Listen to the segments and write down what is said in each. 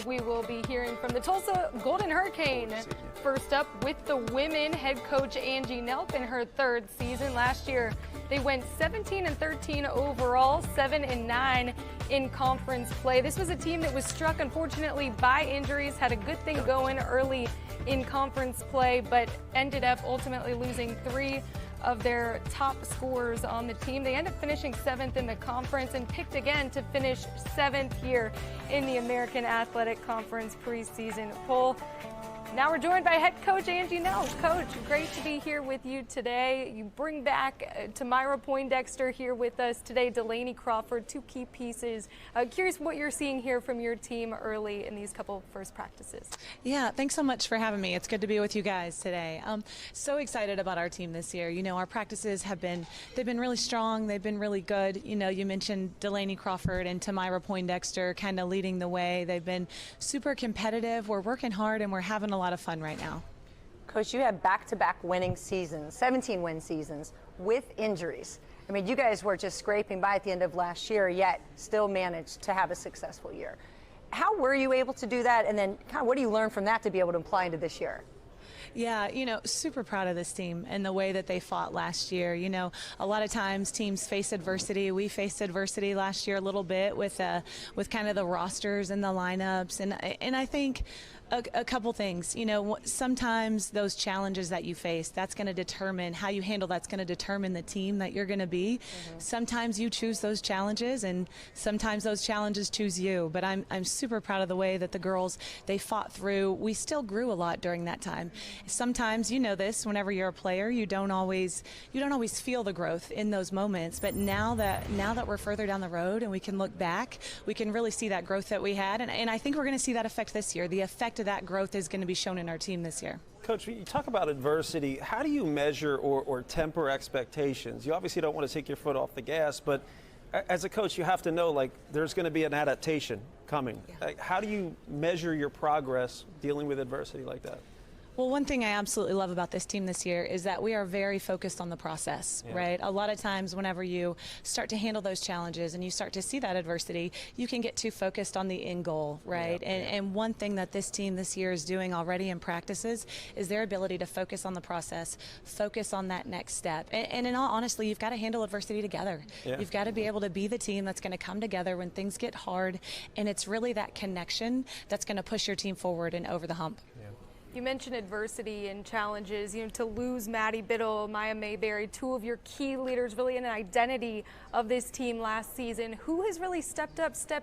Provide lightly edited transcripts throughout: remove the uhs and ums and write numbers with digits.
we will be hearing from the Tulsa Golden Hurricane. First up with the women, head coach Angie Nelp in her third season. Last year, they went 17-13 overall, 7-9 in conference play. This was a team that was struck, unfortunately, by injuries, had a good thing going early in conference play, but ended up ultimately losing 3 of their top scorers on the team. They ended up finishing 7th in the conference and picked again to finish 7th here in the American Athletic Conference preseason poll. Now we're joined by head coach Angie Nelp. Coach, great to be here with you today. You bring back Temira Poindexter here with us today, Delaney Crawford, 2 key pieces. Curious what you're seeing here from your team early in these couple first practices. Yeah, thanks so much for having me. It's good to be with you guys today. So excited about our team this year. You know, our practices they've been really strong. They've been really good. You know, you mentioned Delaney Crawford and Temira Poindexter kind of leading the way. They've been super competitive. We're working hard and we're having a lot of fun right now. Coach, you have back-to-back winning seasons, 17-win seasons with injuries. I mean, you guys were just scraping by at the end of last year, yet still managed to have a successful year. How were you able to do that? And then kind of what do you learn from that to be able to apply into this year? Yeah, you know, super proud of this team and the way that they fought last year. You know, a lot of times teams face adversity. We faced adversity last year a little bit with kind of the rosters and the lineups. And I think a couple things. You know, sometimes those challenges that you face, that's going to determine how you handle that's going to determine the team that you're going to be. Sometimes you choose those challenges and sometimes those challenges choose you. But I'm super proud of the way that the girls, they fought through. We still grew a lot during that time. Sometimes, you know this, whenever you're a player, you don't always feel the growth in those moments. But now that we're further down the road and we can look back, we can really see that growth that we had. And I think we're going to see that effect this year. The effect of that growth is going to be shown in our team this year. Coach, you talk about adversity. How do you measure or temper expectations? You obviously don't want to take your foot off the gas, but as a coach, you have to know, like, there's going to be an adaptation coming. Yeah. Like, how do you measure your progress dealing with adversity like that? Well, one thing I absolutely love about this team this year is that we are very focused on the process, right? A lot of times whenever you start to handle those challenges and you start to see that adversity, you can get too focused on the end goal, right? And one thing that this team this year is doing already in practices is their ability to focus on the process, focus on that next step. And in all honesty, you've got to handle adversity together. You've got to be able to be the team that's going to come together when things get hard, and it's really that connection that's going to push your team forward and over the hump. You mentioned adversity and challenges, you know, to lose Maddie Biddle, Maya Mayberry, 2 of your key leaders, really an identity of this team last season. Who has really stepped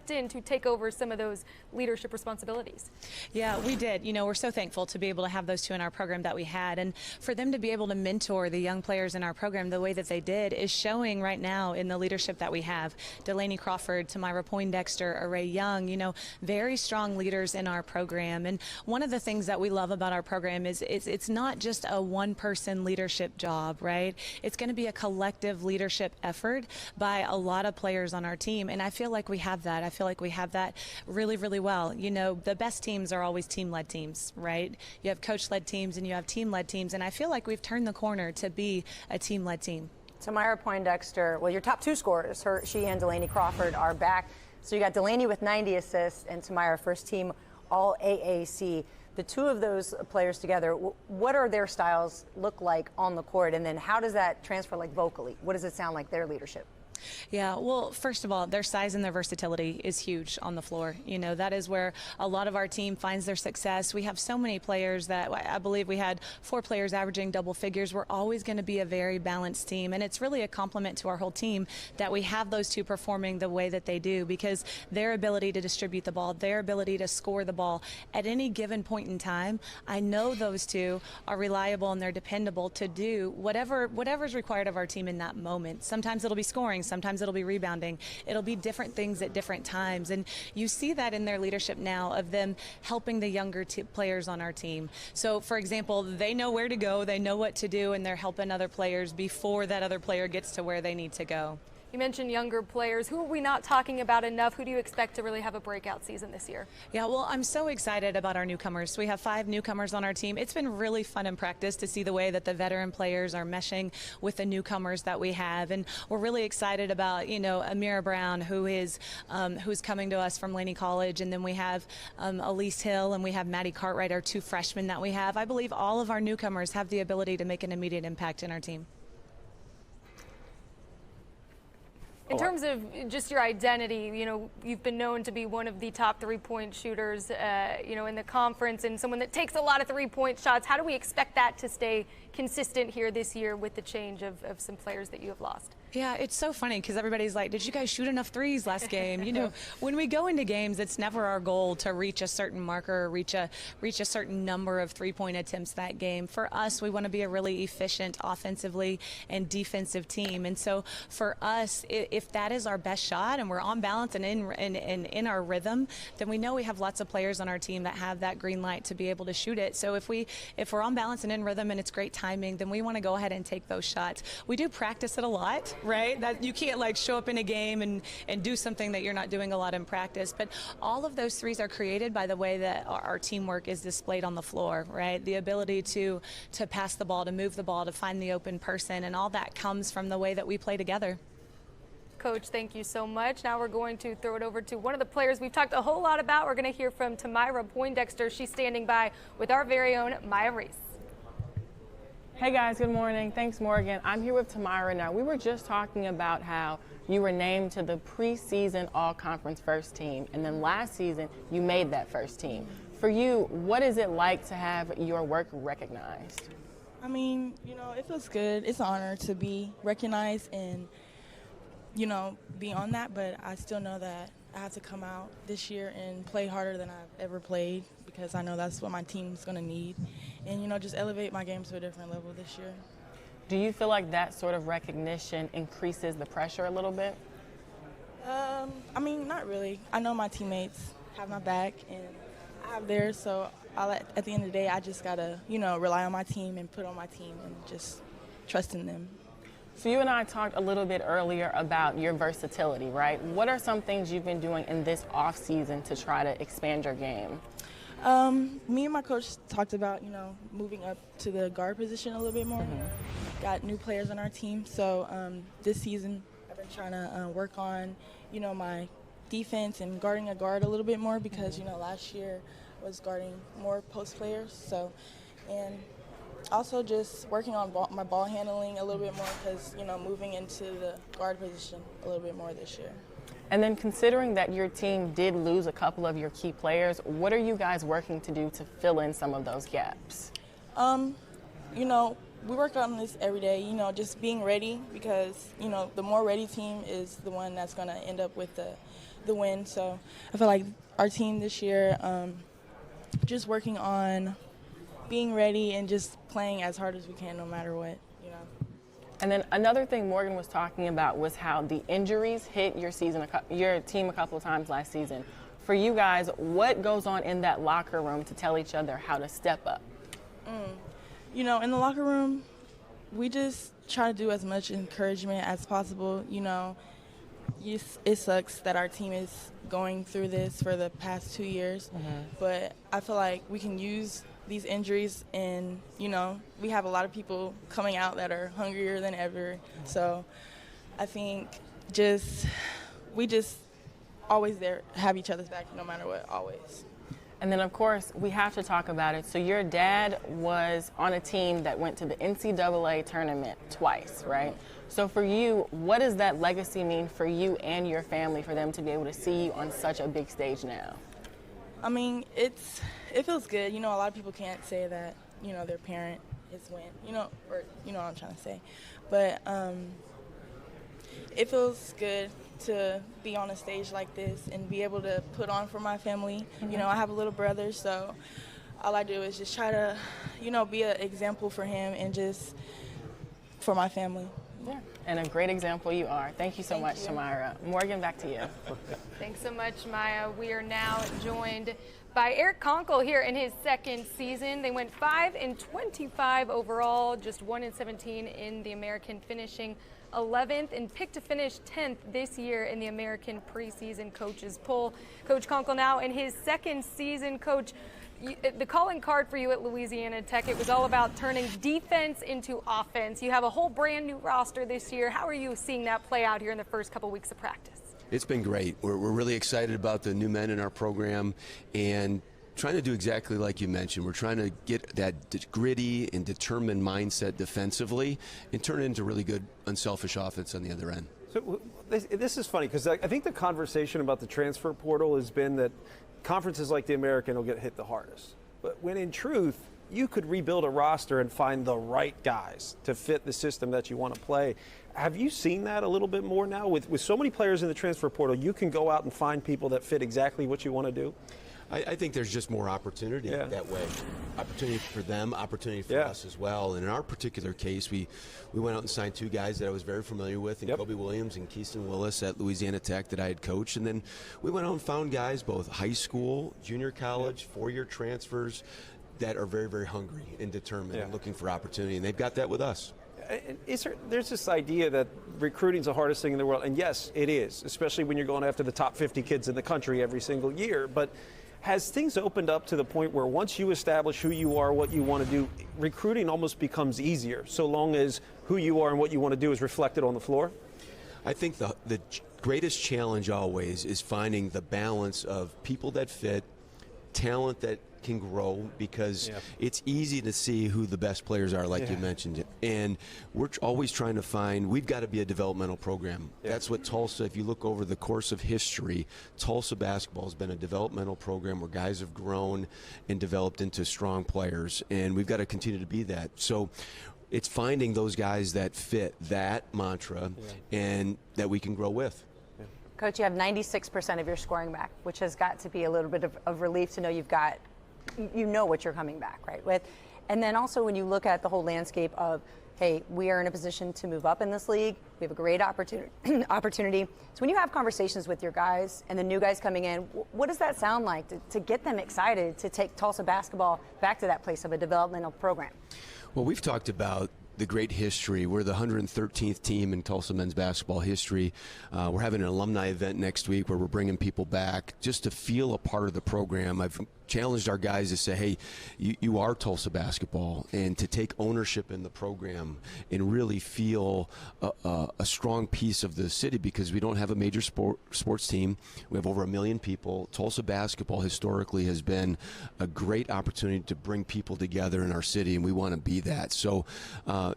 in to take over some of those leadership responsibilities? Yeah, we did. You know, we're so thankful to be able to have those 2 in our program that we had. And for them to be able to mentor the young players in our program the way that they did is showing right now in the leadership that we have. Delaney Crawford, Temira Poindexter, Array Young, you know, very strong leaders in our program. And one of the things that we love about our program is it's not just a one-person leadership job, right? It's going to be a collective leadership effort by a lot of players on our team, and I feel like we have that. I feel like we have that really, really well. You know, the best teams are always team-led teams, right? You have coach-led teams and you have team-led teams, and I feel like we've turned the corner to be a team-led team. Temira Poindexter, well, your top 2 scorers, she and Delaney Crawford, are back. So you got Delaney with 90 assists and Temira first team all AAC. The 2 of those players together, what are their styles look like on the court? And then how does that transfer, like, vocally? What does it sound like, their leadership? Yeah, well, first of all, their size and their versatility is huge on the floor. You know, that is where a lot of our team finds their success. We have so many players that I believe we had 4 players averaging double figures. We're always going to be a very balanced team, and it's really a compliment to our whole team that we have those 2 performing the way that they do, because their ability to distribute the ball, their ability to score the ball at any given point in time, I know those 2 are reliable and they're dependable to do whatever's required of our team in that moment. Sometimes it'll be scoring, sometimes it'll be rebounding. It'll be different things at different times. And you see that in their leadership now of them helping the younger players on our team. So, for example, they know where to go, they know what to do, and they're helping other players before that other player gets to where they need to go. You mentioned younger players. Who are we not talking about enough? Who do you expect to really have a breakout season this year? Yeah, well, I'm so excited about our newcomers. We have 5 newcomers on our team. It's been really fun in practice to see the way that the veteran players are meshing with the newcomers that we have, and we're really excited about, you know, Amira Brown, who's coming to us from Laney College, and then we have Elise Hill and we have Maddie Cartwright, our 2 freshmen that we have. I believe all of our newcomers have the ability to make an immediate impact in our team. In terms of just your identity, you know, you've been known to be one of the top 3-point shooters, you know, in the conference, and someone that takes a lot of 3-point shots. How do we expect that to stay consistent here this year with the change of some players that you have lost? Yeah, it's so funny because everybody's like, did you guys shoot enough threes last game? You know, when we go into games, it's never our goal to reach a certain marker or reach a certain number of 3-point attempts that game. For us, we want to be a really efficient offensively and defensive team. And so for us, if that is our best shot and we're on balance and in our rhythm, then we know we have lots of players on our team that have that green light to be able to shoot it. So if we're on balance and in rhythm and it's great timing, then we want to go ahead and take those shots. We do practice it a lot, right? That you can't like show up in a game and do something that you're not doing a lot in practice. But all of those threes are created by the way that our teamwork is displayed on the floor, right? The ability to pass the ball, to move the ball, to find the open person, and all that comes from the way that we play together. Coach, thank you so much. Now we're going to throw it over to one of the players we've talked a whole lot about. We're going to hear from Temira Poindexter. She's standing by with our very own Maya Reese. Hey guys, good morning. Thanks, Morgan. I'm here with Temira now. We were just talking about how you were named to the preseason all-conference first team, and then last season you made that first team. For you, what is it like to have your work recognized? I mean, you know, it feels good. It's an honor to be recognized and, you know, be on that, but I still know that I have to come out this year and play harder than I've ever played because I know that's what my team's going to need. And, you know, just elevate my game to a different level this year. Do you feel like that sort of recognition increases the pressure a little bit? I mean, not really. I know my teammates have my back and I have theirs, so at the end of the day, I just got to, you know, rely on my team and put on my team and just trust in them. So you and I talked a little bit earlier about your versatility, right? What are some things you've been doing in this off season to try to expand your game? Me and my coach talked about, you know, moving up to the guard position a little bit more. Got new players on our team, so this season I've been trying to work on, you know, my defense and guarding a guard a little bit more because, you know, last year I was guarding more post players. So, and also just working on my ball handling a little bit more because, you know, moving into the guard position a little bit more this year. And then considering that your team did lose a couple of your key players, what are you guys working to do to fill in some of those gaps? You know, we work on this every day, you know, just being ready because, you know, the more ready team is the one that's going to end up with the win. So I feel like our team this year, just working on being ready and just playing as hard as we can no matter what, you know. And then another thing Morgan was talking about was how the injuries hit your team a couple of times last season. For you guys, what goes on in that locker room to tell each other how to step up? You know, in the locker room, we just try to do as much encouragement as possible. You know, it sucks that our team is going through this for the past 2 years, but I feel like we can use these injuries and, you know, we have a lot of people coming out that are hungrier than ever. So I think we just always there, have each other's back no matter what, always. And then, of course, we have to talk about it. So your dad was on a team that went to the NCAA tournament twice, right? So for you, what does that legacy mean for you and your family for them to be able to see you on such a big stage now? I mean, it feels good. You know, a lot of people can't say that, you know, their parent has won, you know, or you know what I'm trying to say. But it feels good to be on a stage like this and be able to put on for my family. You know, I have a little brother, so all I do is just try to, you know, be an example for him and just for my family. Yeah, and a great example you are. Thank you so much, Temira. Morgan, back to you. Thanks so much, Maya. We are now joined by Eric Konkol here in his second season. They went 5-25 overall, just 1-17 in the American, finishing 11th and picked to finish 10th this year in the American preseason coaches poll. Coach Konkol now in his second season. Coach, the calling card for you at Louisiana Tech, it was all about turning defense into offense. You have a whole brand new roster this year. How are you seeing that play out here in the first couple weeks of practice? It's been great. We're really excited about the new men in our program and trying to do exactly like you mentioned. We're trying to get that gritty and determined mindset defensively and turn it into really good, unselfish offense on the other end. So this is funny because I think the conversation about the transfer portal has been that conferences like the American will get hit the hardest. But when in truth, you could rebuild a roster and find the right guys to fit the system that you want to play. Have you seen that a little bit more now? With so many players in the transfer portal, you can go out and find people that fit exactly what you want to do? I think there's just more opportunity that way. Opportunity for them, opportunity for us as well. And in our particular case, we went out and signed two guys that I was very familiar with, in Kobe Williams and Keyston Willis at Louisiana Tech that I had coached. And then we went out and found guys, both high school, junior college, four-year transfers, that are very, very hungry and determined and looking for opportunity. And they've got that with us. There's this idea that recruiting is the hardest thing in the world. And yes, it is, especially when you're going after the top 50 kids in the country every single year. But has things opened up to the point where once you establish who you are, what you want to do, recruiting almost becomes easier so long as who you are and what you want to do is reflected on the floor? I think the greatest challenge always is finding the balance of people that fit, talent that can grow, because it's easy to see who the best players are, like you mentioned. And we're always trying to find, we've got to be a developmental program. That's what Tulsa, if you look over the course of history, Tulsa basketball has been a developmental program where guys have grown and developed into strong players, and we've got to continue to be that. So it's finding those guys that fit that mantra and that we can grow with. Coach, you have 96% of your scoring back, which has got to be a little bit of relief to know you know what you're coming back, right, with. And then also when you look at the whole landscape of, hey, we are in a position to move up in this league. We have a great opportunity. So when you have conversations with your guys and the new guys coming in, what does that sound like to get them excited to take Tulsa basketball back to that place of a developmental program? Well, we've talked about the great history. We're the 113th team in Tulsa men's basketball history. We're having an alumni event next week where we're bringing people back just to feel a part of the program. I've challenged our guys to say, hey, you are Tulsa basketball, and to take ownership in the program and really feel a strong piece of the city, because we don't have a major sports team. We have over 1 million people. Tulsa basketball historically has been a great opportunity to bring people together in our city, and we want to be that. So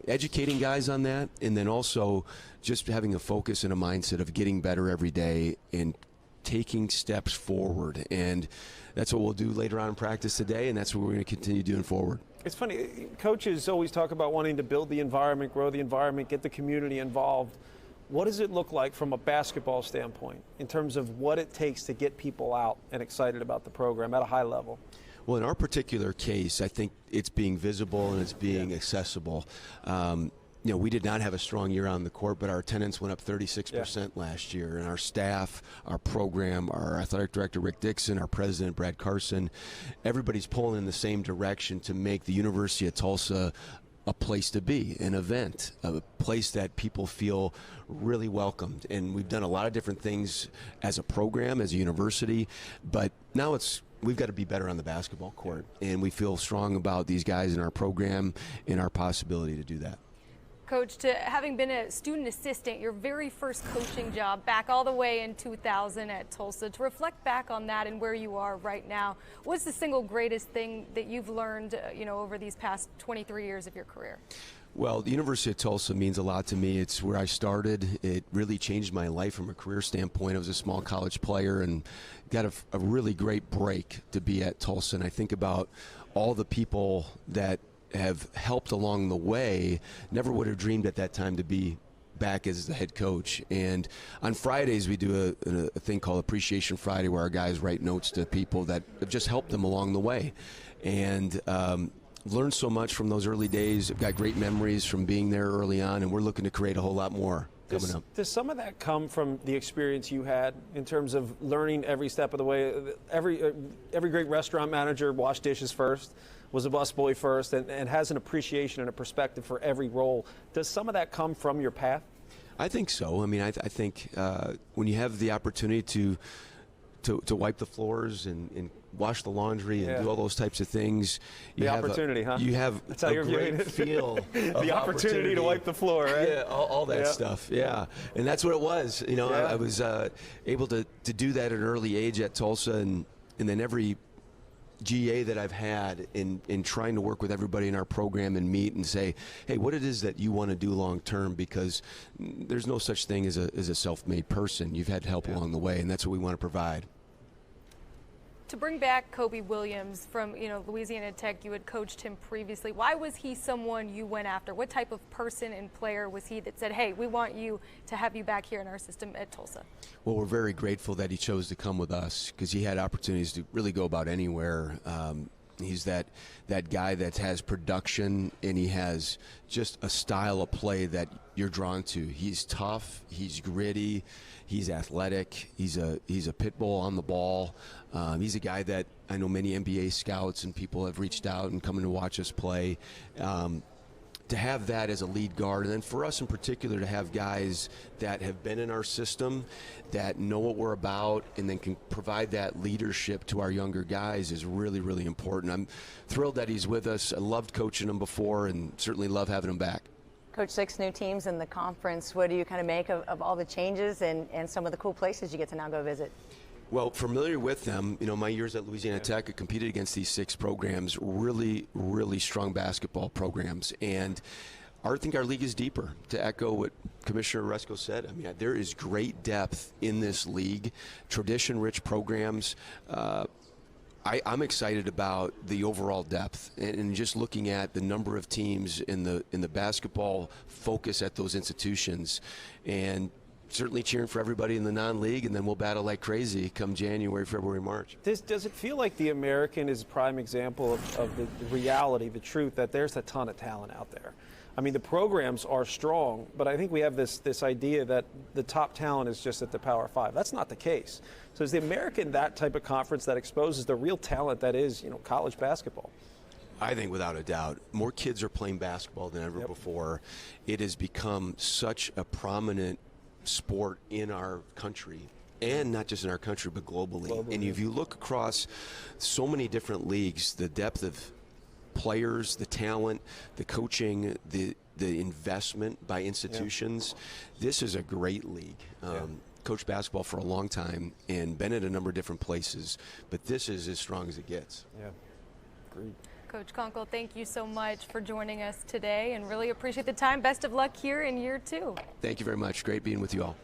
educating guys on that, and then also just having a focus and a mindset of getting better every day and taking steps forward. And that's what we'll do later on in practice today, and that's what we're going to continue doing forward. It's funny, coaches always talk about wanting to build the environment, grow the environment, get the community involved. What does it look like from a basketball standpoint in terms of what it takes to get people out and excited about the program at a high level? Well, in our particular case, I think it's being visible and it's being accessible. We did not have a strong year on the court, but our attendance went up 36% last year. And our staff, our program, our athletic director, Rick Dixon, our president, Brad Carson, everybody's pulling in the same direction to make the University of Tulsa a place to be, an event, a place that people feel really welcomed. And we've done a lot of different things as a program, as a university, but now we've got to be better on the basketball court. And we feel strong about these guys in our program and our possibility to do that. Coach, to having been a student assistant, your very first coaching job back all the way in 2000 at Tulsa, to reflect back on that and where you are right now, what's the single greatest thing that you've learned, over these past 23 years of your career? Well, the University of Tulsa means a lot to me. It's where I started. It really changed my life from a career standpoint. I was a small college player and got a really great break to be at Tulsa. And I think about all the people that have helped along the way. Never would have dreamed at that time to be back as the head coach. And on Fridays we do a thing called Appreciation Friday, where our guys write notes to people that have just helped them along the way. And learned so much from those early days. I've got great memories from being there early on, and we're looking to create a whole lot more coming up. Does some of that come from the experience you had in terms of learning every step of the way? Every great restaurant manager washed dishes first, was a busboy first, and has an appreciation and a perspective for every role. Does some of that come from your path? I think so. I mean, I think when you have the opportunity to wipe the floors and wash the laundry and do all those types of things, you have opportunity, huh? You have That's how a you're viewing great it. feel. The opportunity to wipe the floor, right? Yeah, all that stuff. Yeah, and that's what it was. You know, I was able to do that at an early age at Tulsa, and then every GA that I've had in trying to work with everybody in our program and meet and say, hey, what it is that you want to do long term, because there's no such thing as a self-made person. You've had help along the way, and that's what we want to provide. To bring back Kobe Williams from Louisiana Tech, you had coached him previously. Why was he someone you went after? What type of person and player was he that said, hey, we want you to have you back here in our system at Tulsa? Well, we're very grateful that he chose to come with us, because he had opportunities to really go about anywhere. He's that guy that has production, and he has just a style of play that you're drawn to. He's tough, he's gritty, he's athletic, he's a pit bull on the ball. He's a guy that I know many NBA scouts and people have reached out and come in to watch us play. To have that as a lead guard, and then for us in particular to have guys that have been in our system, that know what we're about, and then can provide that leadership to our younger guys is really, really important. I'm thrilled that he's with us. I loved coaching him before, and certainly love having him back. Coach, 6 new teams in the conference. What do you kind of make of all the changes and some of the cool places you get to now go visit? Well, familiar with them. My years at Louisiana Tech, I competed against these 6 programs, really, really strong basketball programs. And I think our league is deeper. To echo what Commissioner Resco said, I mean, there is great depth in this league, tradition-rich programs. I'm excited about the overall depth and just looking at the number of teams in the basketball focus at those institutions, and certainly cheering for everybody in the non-league, and then we'll battle like crazy come January, February, March. Does it feel like the American is a prime example of the reality, the truth, that there's a ton of talent out there? I mean, the programs are strong, but I think we have this idea that the top talent is just at the Power 5. That's not the case. So is the American that type of conference that exposes the real talent that is, college basketball? I think without a doubt, more kids are playing basketball than ever before. It has become such a prominent sport in our country, and not just in our country, but globally. And if you look across so many different leagues, the depth of players, the talent, the coaching, the investment by institutions, this is a great league. Coached basketball for a long time and been at a number of different places, but this is as strong as it gets. Yeah, agreed. Coach Konkol, thank you so much for joining us today, and really appreciate the time. Best of luck here in year 2. Thank you very much. Great being with you all.